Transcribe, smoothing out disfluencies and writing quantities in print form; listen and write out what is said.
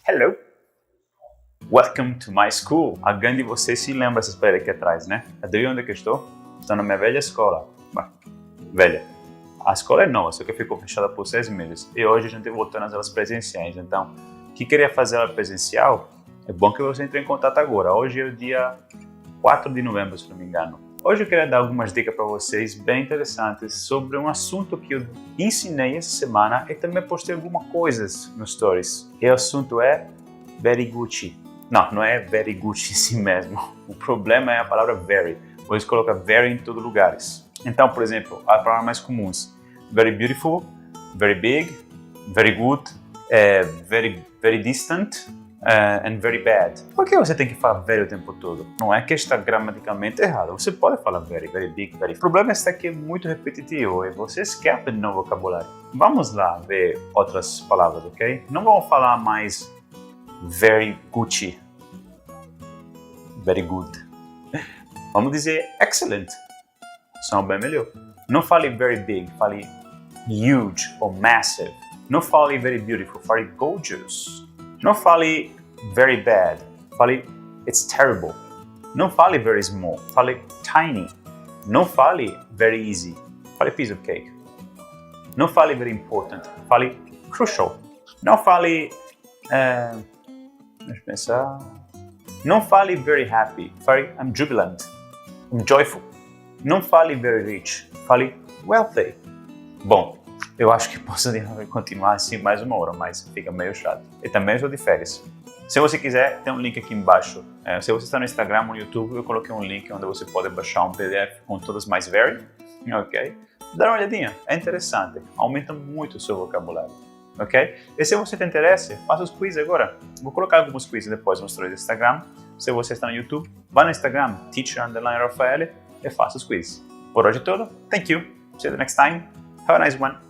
Hello! Welcome to my school. Alguém de vocês se lembra dessa espera aqui atrás, né? Adivinha onde é que estou? Estou na minha velha escola. Velha. A escola é nova, só que ficou fechada por 6 meses. E hoje a gente voltou nas aulas presenciais. Então, quem queria fazer aula presencial, é bom que você entre em contato agora. Hoje é o dia 4 de novembro, se não me engano. Hoje eu queria dar algumas dicas para vocês bem interessantes sobre um assunto que eu ensinei essa semana e também postei algumas coisas nos stories. E o assunto é very Gucci. Não é very Gucci em si mesmo. O problema é a palavra very. Você coloca very em todos os lugares. Então, por exemplo, as palavras mais comuns. Very beautiful, very big, very good, very distant, and very bad. Por que você tem que falar very o tempo todo? Não é que está gramaticalmente errado. Você pode falar very, very big, very. O problema é que é muito repetitivo e você esquece de novo vocabulário. Vamos lá ver outras palavras, ok? Não vamos falar mais very Gucci, very good. Vamos dizer excellent. São bem melhor. Não fale very big, fale huge ou massive. Não fale very beautiful, fale gorgeous. Não fale very bad, fale it's terrible. Não fale very small, fale tiny. Não fale very easy, fale piece of cake. Não fale very important, fale crucial. Não fale... deixa eu pensar... Não fale very happy, fale I'm jubilant, I'm joyful. Não fale very rich, fale wealthy. Bom, eu acho que posso continuar assim mais uma hora, mas fica meio chato. E também estou de férias. Se você quiser, tem um link aqui embaixo. Se você está no Instagram ou no YouTube, eu coloquei um link onde você pode baixar um PDF com todas mais very, ok? Dá uma olhadinha, é interessante, aumenta muito o seu vocabulário, ok? E se você tem interesse, faça os quizzes agora. Vou colocar alguns quizzes depois no story do Instagram. Se você está no YouTube, vá no Instagram, teacher_Rafael, e faça os quizzes. Por hoje é tudo. Thank you. See you the next time. Have a nice one.